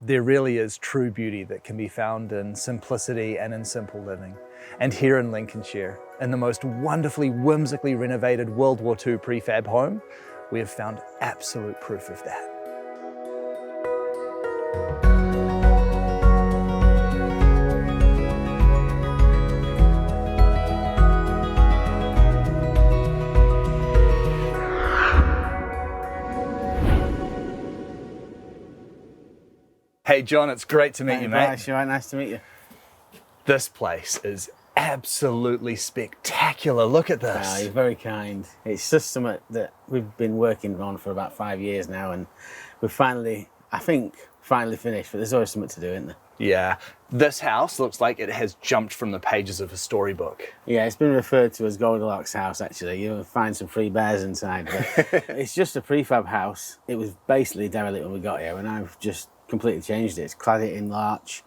There really is true beauty that can be found in simplicity and in simple living. And here in Lincolnshire, in the most wonderfully, whimsically renovated World War II prefab home, we have found absolute proof of that. Hey John, it's great to meet you, mate. Bryce, right, nice to meet you. This place is absolutely spectacular. Look at this. Oh, you're very kind. It's just something that we've been working on for about 5 years now, and we've finally, I think, finished, but there's always something to do, isn't there? Yeah, this house looks like it has jumped from the pages of a storybook. Yeah, it's been referred to as Goldilocks house, actually. You'll find some free bears inside, but it's just a prefab house. It was basically derelict when we got here, and I've just completely changed it. It's clad it in larch,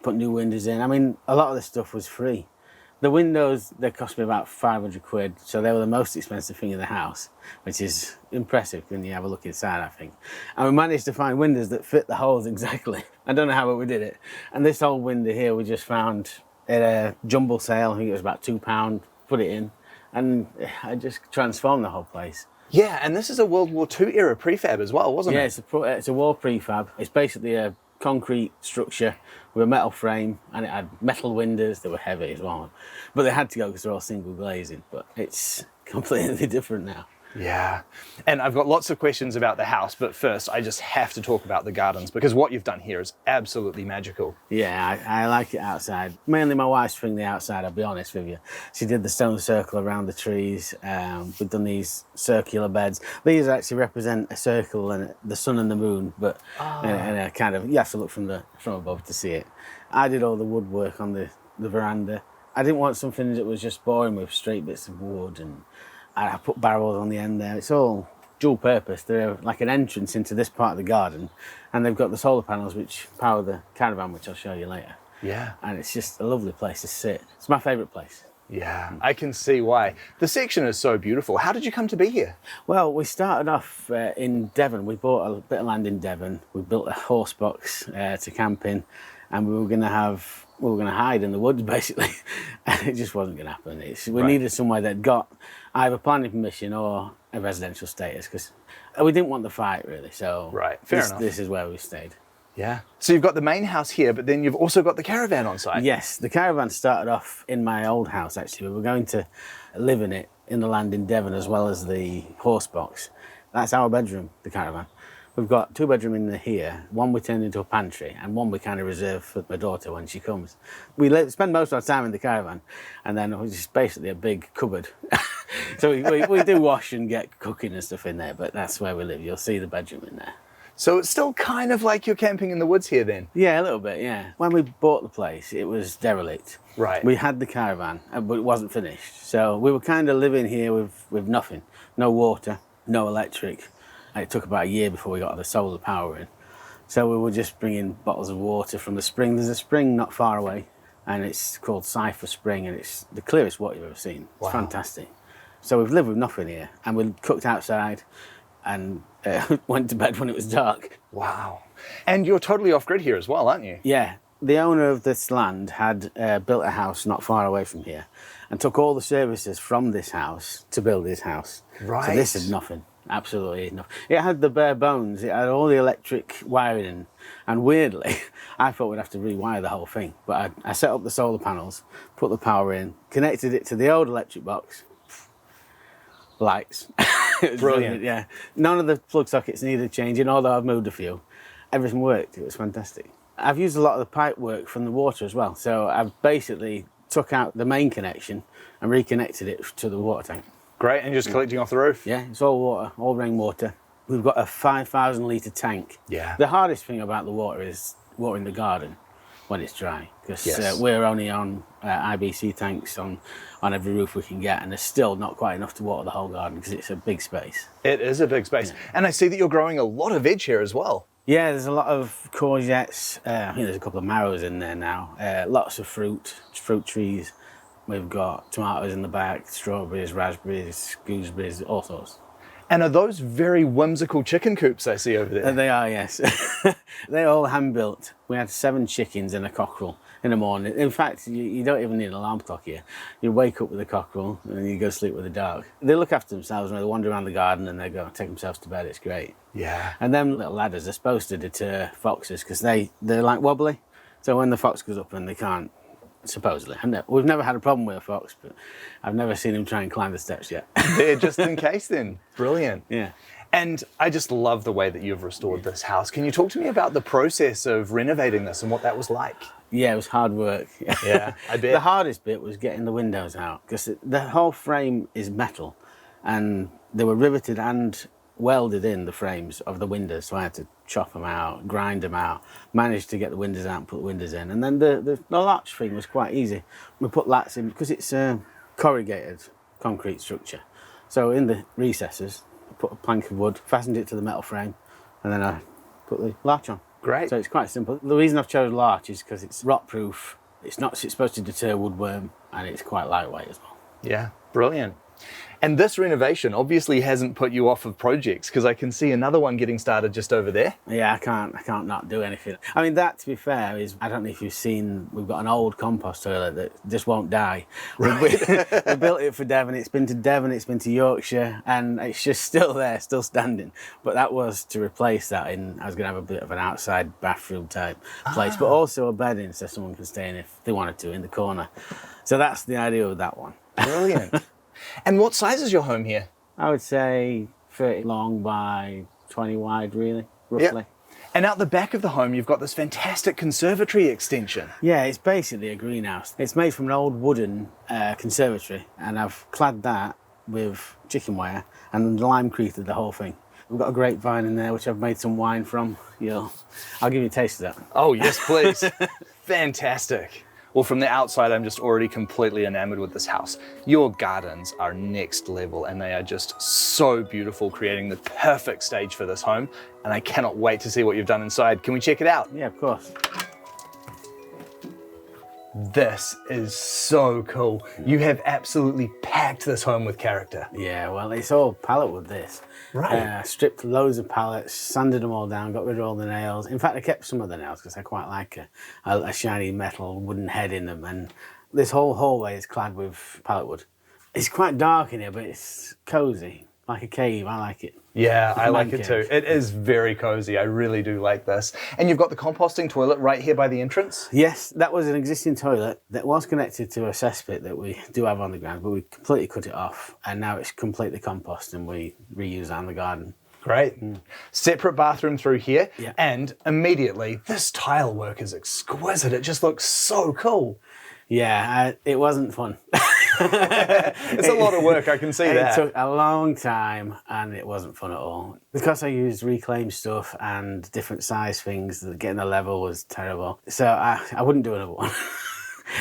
put new windows in. I mean, a lot of the stuff was free. The windows, they cost me about 500 quid, so they were the most expensive thing in the house, which is impressive when you have a look inside, I think. And we managed to find windows that fit the holes exactly. I don't know how, but we did it. And this old window here we just found at a jumble sale. I think it was about £2, put it in, and I just transformed the whole place. Yeah, and this is a World War II era prefab as well, wasn't it? Yeah, it's a wall prefab. It's basically a concrete structure with a metal frame, and it had metal windows that were heavy as well. But they had to go because they're all single glazing, but it's completely different now. Yeah, and I've got lots of questions about the house, but first I just have to talk about the gardens, because what you've done here is absolutely magical. Yeah, I like it outside. Mainly my wife's thing, the outside, I'll be honest with you. She did the stone circle around the trees. We've done these circular beds. These actually represent a circle and the sun and the moon, but and a kind of, you have to look from above to see it. I did all the woodwork on the veranda. I didn't want something that was just boring with straight bits of wood, and I put barrels on the end there. It's all dual purpose. They're like an entrance into this part of the garden, and they've got the solar panels which power the caravan, which I'll show you later. Yeah. And it's just a lovely place to sit. It's my favourite place. Yeah, I can see why. The section is so beautiful. How did you come to be here? Well, we started off in Devon. We bought a bit of land in Devon. We built a horse box to camp in, and we were going to hide in the woods, basically, and it just wasn't going to happen. We needed somewhere that got either planning permission or a residential status, because we didn't want the fight, really. So fair enough. This is where we stayed. Yeah. So you've got the main house here, but then you've also got the caravan on site. Yes, the caravan started off in my old house, actually. We were going to live in it, in the land in Devon, as well as the horse box. That's our bedroom, the caravan. We've got 2 bedrooms in here. One we turned into a pantry, and one we kind of reserve for my daughter when she comes. We spend most of our time in the caravan, and then it's just basically a big cupboard. So we do wash and get cooking and stuff in there, but that's where we live. You'll see the bedroom in there. So it's still kind of like you're camping in the woods here then? Yeah, a little bit, yeah. When we bought the place, it was derelict. Right. We had the caravan, but it wasn't finished. So we were kind of living here with nothing. No water, no electric. And it took about a year before we got the solar power in. So we were just bringing bottles of water from the spring. There's a spring not far away, and it's called Cypher Spring, and it's the clearest water you've ever seen. It's fantastic. So we've lived with nothing here, and we cooked outside and went to bed when it was dark. Wow. And you're totally off-grid here as well, aren't you? Yeah. The owner of this land had built a house not far away from here and took all the services from this house to build his house. Right. So this is nothing. Absolutely nothing. It had the bare bones. It had all the electric wiring in. And weirdly, I thought we'd have to rewire the whole thing. But I set up the solar panels, put the power in, connected it to the old electric box. Lights. It was brilliant. Yeah. None of the plug sockets needed changing, although I've moved a few. Everything worked. It was fantastic. I've used a lot of the pipe work from the water as well. So I've basically took out the main connection and reconnected it to the water tank. Great, and just collecting off the roof? Yeah, it's all water, all rainwater. We've got a 5,000 litre tank. Yeah. The hardest thing about the water is watering the garden when it's dry, because we're only on IBC tanks on every roof we can get, and there's still not quite enough to water the whole garden because it's a big space. It is a big space. Yeah. And I see that you're growing a lot of veg here as well. Yeah, there's a lot of courgettes. I think there's a couple of marrows in there now. Lots of fruit trees. We've got tomatoes in the back, strawberries, raspberries, gooseberries, all sorts. And are those very whimsical chicken coops I see over there? They are, yes. They're all hand-built. We had 7 chickens and a cockerel in the morning. In fact, you don't even need an alarm clock here. You wake up with a cockerel and you go sleep with a dog. They look after themselves when they wander around the garden and they go take themselves to bed. It's great. Yeah. And them little ladders are supposed to deter foxes because they're like wobbly. So when the fox goes up and they can't, supposedly. We've never had a problem with a fox, but I've never seen him try and climb the steps yet. There just in case then. Brilliant. Yeah. And I just love the way that you've restored this house. Can you talk to me about the process of renovating this and what that was like? Yeah, it was hard work. Yeah, I bet. The hardest bit was getting the windows out because the whole frame is metal and they were riveted and welded in the frames of the windows, so I had to chop them out, grind them out, managed to get the windows out and put the windows in. And then the latch thing was quite easy. We put lats in because it's a corrugated concrete structure. So in the recesses, I put a plank of wood, fastened it to the metal frame, and then I put the latch on. Great. So it's quite simple. The reason I've chosen larch is because it's rot proof, it's supposed to deter woodworm, and it's quite lightweight as well. Yeah, brilliant. And this renovation obviously hasn't put you off of projects because I can see another one getting started just over there. Yeah, I can't not do anything. I mean, that, to be fair, is, I don't know if you've seen, we've got an old compost toilet that just won't die. Right. We built it for Devon. It's been to Devon, it's been to Yorkshire, and it's just still there, still standing. But that was to replace that I was going to have a bit of an outside bathroom type place, but also a bed in so someone can stay in if they wanted to in the corner. So that's the idea of that one. Brilliant. And what size is your home here? I would say 30 long by 20 wide, really, roughly. Yep. And out the back of the home, you've got this fantastic conservatory extension. Yeah, it's basically a greenhouse. It's made from an old wooden conservatory, and I've clad that with chicken wire and lime-created the whole thing. We've got a grapevine in there, which I've made some wine from. I'll give you a taste of that. Oh, yes, please. Fantastic. Well, from the outside, I'm just already completely enamored with this house. Your gardens are next level and they are just so beautiful, creating the perfect stage for this home. And I cannot wait to see what you've done inside. Can we check it out? Yeah, of course. This is so cool. You have absolutely packed this home with character. Yeah, well, it's all pallet wood, this. Right. Stripped loads of pallets, sanded them all down, got rid of all the nails. In fact, I kept some of the nails because I quite like a shiny metal wooden head in them. And this whole hallway is clad with pallet wood. It's quite dark in here, but it's cosy, like a cave. I like it. Yeah, I like it too. It is very cozy. I really do like this. And you've got the composting toilet right here by the entrance? Yes, that was an existing toilet that was connected to a cesspit that we do have on the ground, but we completely cut it off. And now it's completely compost and we reuse that in the garden. Great. Separate bathroom through here. Yeah. And immediately, this tile work is exquisite. It just looks so cool. Yeah, it wasn't fun. It's a lot of work, I can see that. It took a long time and it wasn't fun at all. Because I used reclaimed stuff and different size things, getting the level was terrible. So I wouldn't do another one.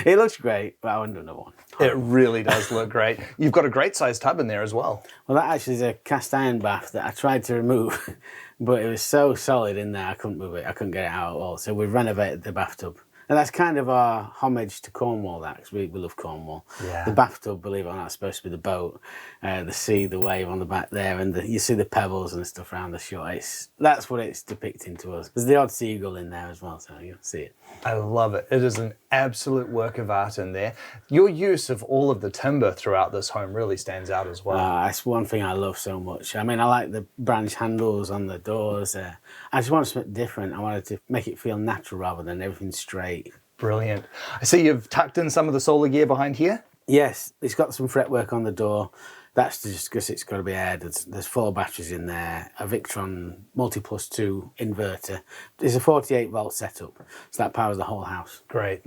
It looks great, but I wouldn't do another one. It really does look great. You've got a great sized tub in there as well. Well, that actually is a cast iron bath that I tried to remove, but it was so solid in there I couldn't move it. I couldn't get it out at all. So we've renovated the bathtub. And that's kind of our homage to Cornwall, that, because we love Cornwall. Yeah. The bathtub, believe it or not, is supposed to be the boat, the sea, the wave on the back there, and you see the pebbles and stuff around the shore. That's what it's depicting to us. There's the odd seagull in there as well, so you'll see it. I love it. It is an absolute work of art in there. Your use of all of the timber throughout this home really stands out as well. That's one thing I love so much. I mean, I like the branch handles on the doors. I just wanted something different. I wanted to make it feel natural rather than everything straight. Brilliant. I see you've tucked in some of the solar gear behind here. Yes, it's got some fretwork on the door. That's just because it's got to be aired. There's 4 batteries in there, a Victron Multi+2 inverter. It's a 48 volt setup, so that powers the whole house. Great.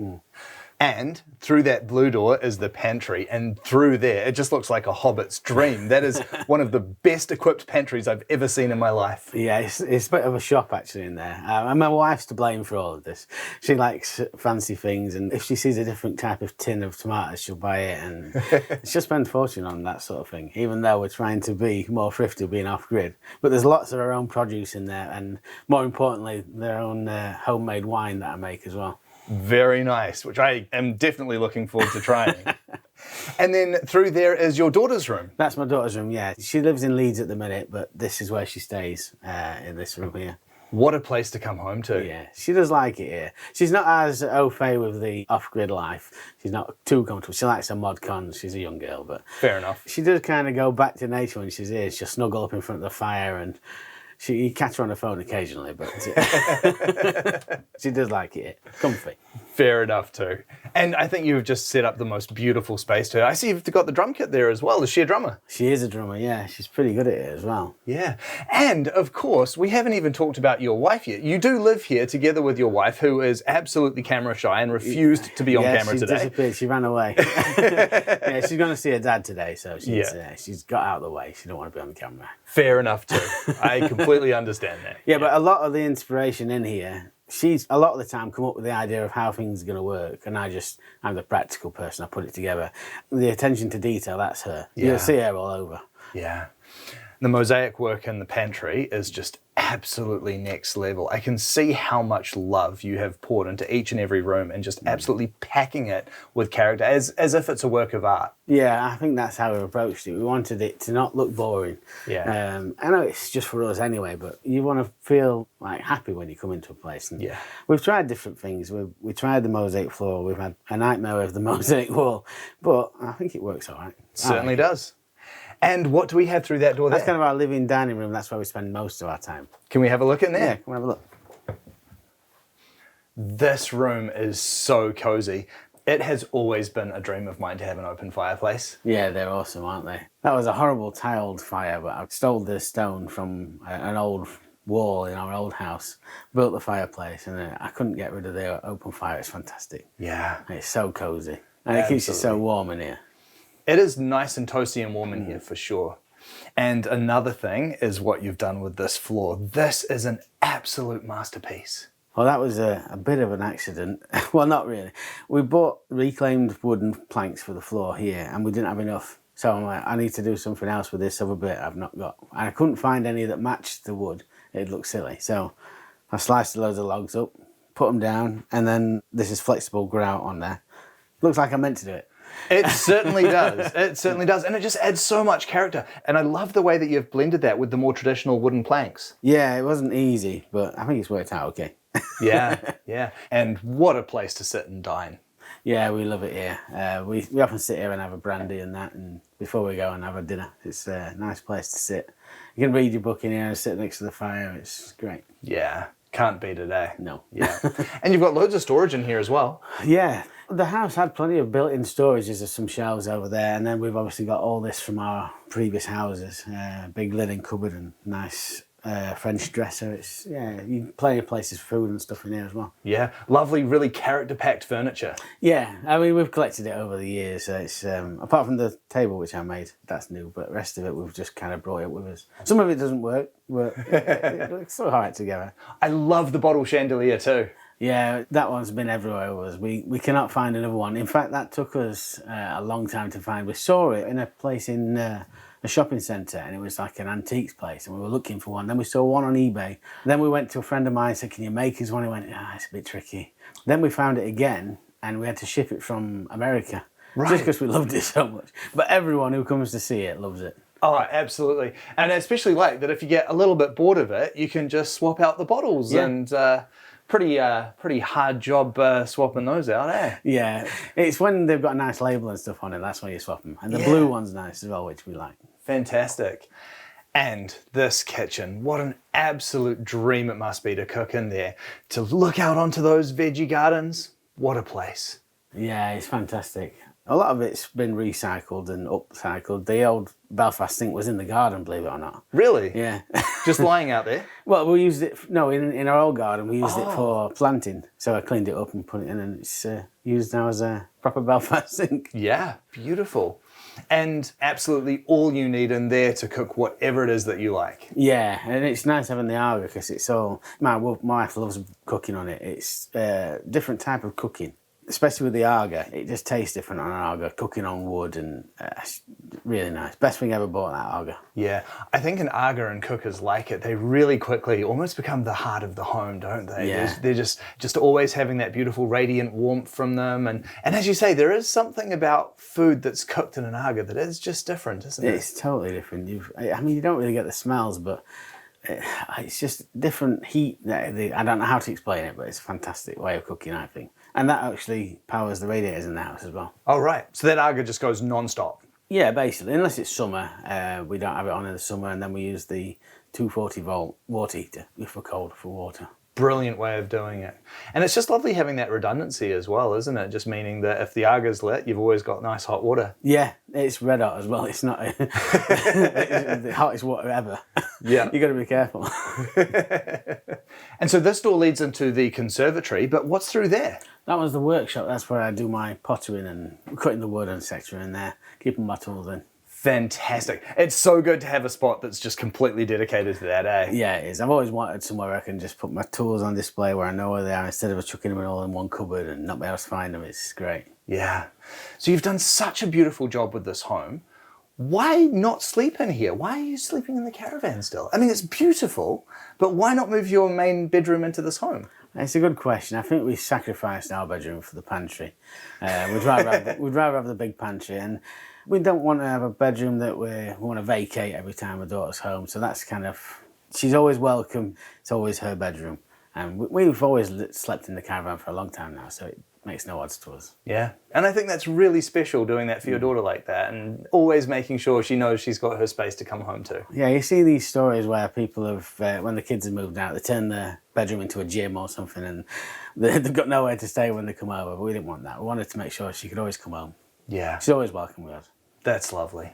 And through that blue door is the pantry, and through there, it just looks like a hobbit's dream. That is one of the best equipped pantries I've ever seen in my life. Yeah, it's a bit of a shop actually in there. And my wife's to blame for all of this. She likes fancy things, and if she sees a different type of tin of tomatoes, she'll buy it, and she'll spend a fortune on that sort of thing, even though we're trying to be more thrifty, being off-grid. But there's lots of our own produce in there, and more importantly, their own homemade wine that I make as well. Very nice, which I am definitely looking forward to trying. And then through there is your daughter's room. That's my daughter's room, yeah. She lives in Leeds at the minute, but this is where she stays, in this room here. What a place to come home to. Yeah, she does like it here. She's not as au fait with the off-grid life. She's not too comfortable. She likes her mod cons. She's a young girl, but... Fair enough. She does kind of go back to nature when she's here. She'll snuggle up in front of the fire, and you catch her on the phone occasionally, but she does like it. Comfy. Fair enough too. And I think you've just set up the most beautiful space too. I see you've got the drum kit there as well. Is she a drummer? She is a drummer, yeah. She's pretty good at it as well. Yeah. And of course, we haven't even talked about your wife yet. You do live here together with your wife, who is absolutely camera shy and refused to be on camera today. She disappeared. She ran away. Yeah, she's going to see her dad today, so she's got out of the way. She don't want to be on the camera. Fair enough too. I completely understand that. Yeah, but a lot of the inspiration in here, she's a lot of the time come up with the idea of how things are going to work, and I'm the practical person. I put it together. The attention to detail, that's her. Yeah. You'll see her all over. Yeah. The mosaic work in the pantry is just absolutely next level. I can see how much love you have poured into each and every room and just absolutely packing it with character as if it's a work of art. Yeah, I think that's how we approached it. We wanted it to not look boring. Yeah. I know it's just for us anyway, but you want to feel like happy when you come into a place. And yeah. We've tried different things. We tried the mosaic floor. We've had a nightmare with the mosaic wall, but I think it works all right. Certainly does. And what do we have through that door there? That's kind of our living dining room. That's where we spend most of our time. Can we have a look in there? Yeah, come have a look. This room is so cozy. It has always been a dream of mine to have an open fireplace. Yeah, they're awesome, aren't they? That was a horrible tiled fire, but I stole the stone from an old wall in our old house, built the fireplace, and I couldn't get rid of the open fire. It's fantastic. Yeah. It's so cozy. And it keeps you so warm in here. It is nice and toasty and warm in here for sure. And another thing is what you've done with this floor. This is an absolute masterpiece. Well, that was a bit of an accident. Well, not really. We bought reclaimed wooden planks for the floor here, and we didn't have enough. So I'm like, I need to do something else with this other bit I've not got. And I couldn't find any that matched the wood. It looked silly. So I sliced loads of logs up, put them down, and then this is flexible grout on there. Looks like I meant to do it. It certainly does. It certainly does. And it just adds so much character. And I love the way that you've blended that with the more traditional wooden planks. Yeah, it wasn't easy, but I think it's worked out okay. Yeah, yeah. And what a place to sit and dine. Yeah, we love it here. We often sit here and have a brandy and that, and before we go and have a dinner. It's a nice place to sit. You can read your book in here and sit next to the fire. It's great. Yeah, can't beat it, eh? No. Yeah. And you've got loads of storage in here as well. Yeah. The house had plenty of built-in storages. There's some shelves over there, and then we've obviously got all this from our previous houses. Big linen cupboard and nice French dresser. It's plenty of places for food and stuff in there as well. Yeah, lovely, really character-packed furniture. Yeah, I mean we've collected it over the years. It's apart from the table which I made, that's new, but the rest of it we've just kind of brought it with us. Some of it doesn't work, but it looks all right together. I love the bottle chandelier too. Yeah, that one's been everywhere with us. We cannot find another one. In fact, that took us a long time to find. We saw it in a place in a shopping centre, and it was like an antiques place, and we were looking for one. Then we saw one on eBay. Then we went to a friend of mine and said, can you make us one? He went, it's a bit tricky. Then we found it again, and we had to ship it from America. Right. Just because we loved it so much. But everyone who comes to see it loves it. Oh, absolutely. And I especially like that if you get a little bit bored of it, you can just swap out the bottles and... Pretty hard job swapping those out, eh? Yeah, it's when they've got a nice label and stuff on it, that's when you swap them. And the blue one's nice as well, which we like. Fantastic. And this kitchen, what an absolute dream it must be to cook in there. To look out onto those veggie gardens, what a place. Yeah, it's fantastic. A lot of it's been recycled and upcycled. The old Belfast sink was in the garden, believe it or not. Really? Yeah. Just lying out there? Well, we used it, in our old garden, we used it for planting. So I cleaned it up and put it in, and it's used now as a proper Belfast sink. Yeah, beautiful. And absolutely all you need in there to cook whatever it is that you like. Yeah, and it's nice having the Arga because it's all... My wife loves cooking on it. It's a different type of cooking. especially with the Aga, it just tastes different on an Aga, cooking on wood, and it's really nice. Best thing ever bought, that Aga. Yeah, I think an Aga and cookers like it, they really quickly almost become the heart of the home, don't they? Yeah. They're just always having that beautiful radiant warmth from them. And as you say, there is something about food that's cooked in an Aga that is just different, isn't it? It's totally different. I mean, you don't really get the smells, but it's just different heat. I don't know how to explain it, but it's a fantastic way of cooking, I think. And that actually powers the radiators in the house as well. Oh, right. So that Aga just goes non-stop? Yeah, basically, unless it's summer. We don't have it on in the summer, and then we use the 240 volt water heater if we're cold for water. Brilliant way of doing it. And it's just lovely having that redundancy as well, isn't it? Just meaning that if the Aga's lit, you've always got nice hot water. Yeah, it's red hot as well. It's not it's the hottest water ever. Yeah. You got to be careful. And so this door leads into the conservatory, but what's through there? That was the workshop. That's where I do my pottering and cutting the wood and etc. in there, keeping my tools in. Fantastic. It's so good to have a spot that's just completely dedicated to that, eh? Yeah, it is. I've always wanted somewhere I can just put my tools on display where I know where they are instead of chucking them all in one cupboard and not be able to find them. It's great. Yeah. So you've done such a beautiful job with this home. Why not sleep in here? Why are you sleeping in the caravan still? I mean, it's beautiful, but why not move your main bedroom into this home? It's a good question. I think we sacrificed our bedroom for the pantry. We'd rather have the big pantry, and we don't want to have a bedroom that we want to vacate every time my daughter's home. So that's kind of, she's always welcome. It's always her bedroom. And we've always slept in the caravan for a long time now, so it makes no odds to us. Yeah, and I think that's really special doing that for your daughter like that, and always making sure she knows she's got her space to come home to. Yeah, you see these stories where people have, when the kids have moved out, they turn their bedroom into a gym or something, and they've got nowhere to stay when they come over. But we didn't want that. We wanted to make sure she could always come home. Yeah. She's always welcome with us. That's lovely.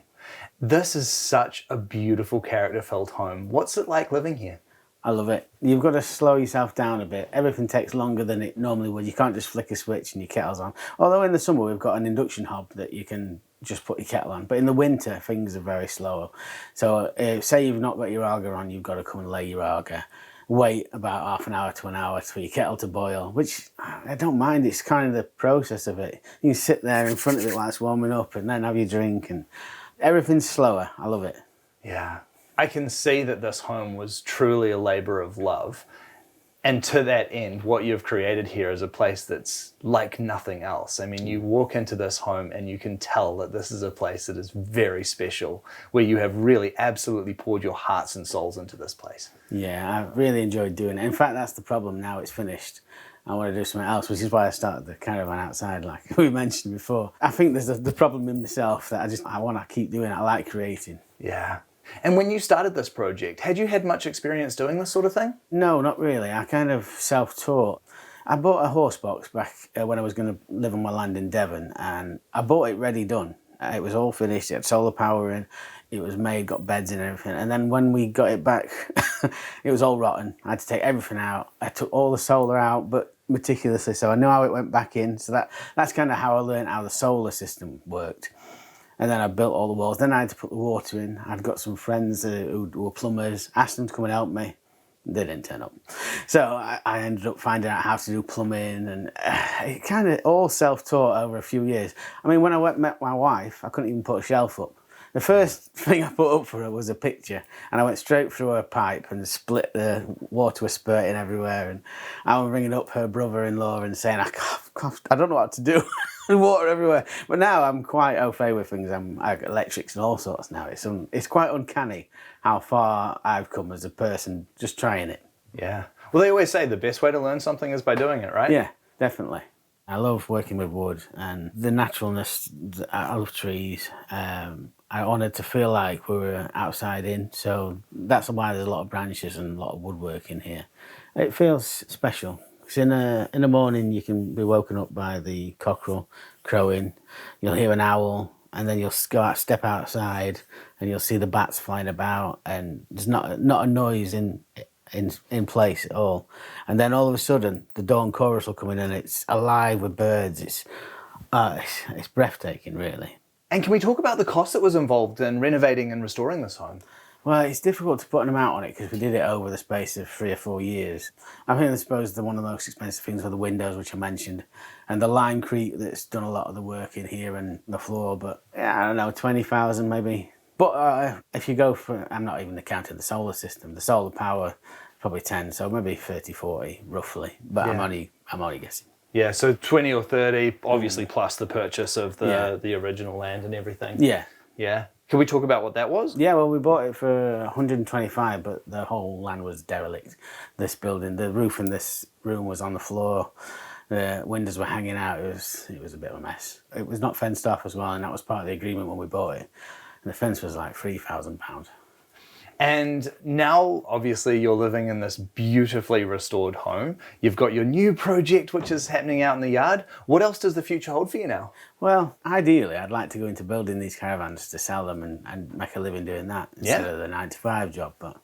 This is such a beautiful character-filled home. What's it like living here? I love it. You've got to slow yourself down a bit. Everything takes longer than it normally would. You can't just flick a switch and your kettle's on. Although in the summer we've got an induction hob that you can just put your kettle on. But in the winter, things are very slow. So say you've not got your Aga on, you've got to come and lay your Aga. Wait about half an hour to an hour for your kettle to boil, which I don't mind. It's kind of the process of it. You can sit there in front of it while it's warming up and then have your drink, and everything's slower. I love it. Yeah. I can see that this home was truly a labour of love. And to that end, what you've created here is a place that's like nothing else. I mean, you walk into this home and you can tell that this is a place that is very special, where you have really absolutely poured your hearts and souls into this place. Yeah, I've really enjoyed doing it. In fact, that's the problem now. It's finished. I want to do something else, which is why I started the caravan outside, like we mentioned before. I think there's the problem in myself that I want to keep doing it. I like creating. Yeah. And when you started this project, had you had much experience doing this sort of thing? No, not really. I kind of self-taught. I bought a horse box back when I was going to live on my land in Devon, and I bought it ready done. It was all finished. It had solar power in. It was made, got beds and everything. And then when we got it back, it was all rotten. I had to take everything out. I took all the solar out, but meticulously, so I know how it went back in. So that's kind of how I learned how the solar system worked. And then I built all the walls. Then I had to put the water in. I'd got some friends who were plumbers, asked them to come and help me. They didn't turn up. So I ended up finding out how to do plumbing, and it kind of all self-taught over a few years. I mean, when I met my wife, I couldn't even put a shelf up. The first thing I put up for her was a picture, and I went straight through her pipe and split the water was spurting everywhere, and I was ringing up her brother-in-law and saying, I don't know what to do, and water everywhere. But now I'm quite au fait with things. I got electrics and all sorts now. It's quite uncanny how far I've come as a person just trying it. Yeah. Well, they always say the best way to learn something is by doing it, right? Yeah, definitely. I love working with wood and the naturalness. I love trees. I wanted to feel like we were outside in, so that's why there's a lot of branches and a lot of woodwork in here. It feels special. Because in the morning you can be woken up by the cockerel crowing, you'll hear an owl, and then you'll step outside and you'll see the bats flying about, and there's not a noise in place at all. And then all of a sudden the dawn chorus will come in and it's alive with birds. It's breathtaking, really. And can we talk about the cost that was involved in renovating and restoring this home? Well, it's difficult to put an amount on it because we did it over the space of 3 or 4 years. I suppose one of the most expensive things were the windows, which I mentioned, and the limecrete that's done a lot of the work in here and the floor. But yeah, I don't know, 20,000 maybe. But if you go for, I'm not even counting the solar system, the solar power, probably 10, so maybe 30, 40 roughly. But Yeah. I'm only guessing. Yeah, so 20 or 30, obviously plus the purchase of the original land and everything. Yeah. Yeah. Can we talk about what that was? Yeah, well, we bought it for 125, but the whole land was derelict. This building, the roof in this room was on the floor. The windows were hanging out. It was a bit of a mess. It was not fenced off as well, and that was part of the agreement when we bought it. And the fence was like £3,000. And now, obviously, you're living in this beautifully restored home. You've got your new project, which is happening out in the yard. What else does the future hold for you now? Well, ideally, I'd like to go into building these caravans to sell them and make a living doing that instead of the 9-to-5 job. But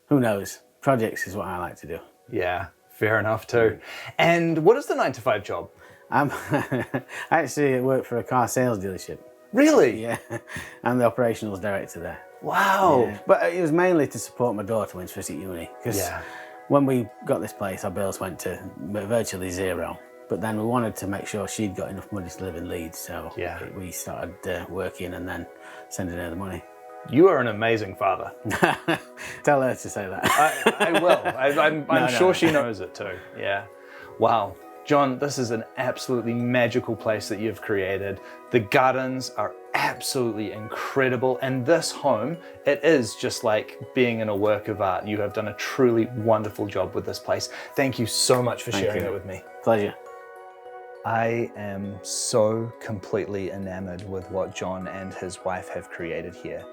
who knows? Projects is what I like to do. Yeah, fair enough too. And what is the 9-to-5 job? I actually work for a car sales dealership. Really? Yeah, I'm the operationals director there. Wow. Yeah. But it was mainly to support my daughter when she was at uni. Because when we got this place, our bills went to virtually zero. But then we wanted to make sure she'd got enough money to live in Leeds. So we started working and then sending her the money. You are an amazing father. Tell her to say that. I will. I'm sure she knows it too. Yeah. Wow. John, this is an absolutely magical place that you've created. The gardens are absolutely incredible. And this home, it is just like being in a work of art. You have done a truly wonderful job with this place. Thank you so much for sharing it with me. Pleasure. I am so completely enamored with what John and his wife have created here.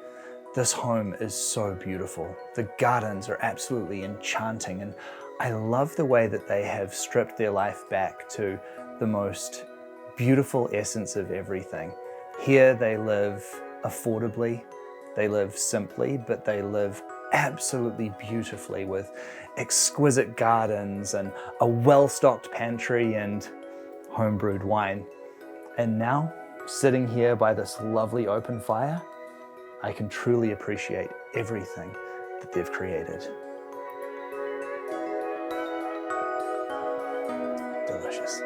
This home is so beautiful. The gardens are absolutely enchanting, and I love the way that they have stripped their life back to the most beautiful essence of everything. Here they live affordably, they live simply, but they live absolutely beautifully with exquisite gardens and a well-stocked pantry and home-brewed wine. And now, sitting here by this lovely open fire, I can truly appreciate everything that they've created. Delicious.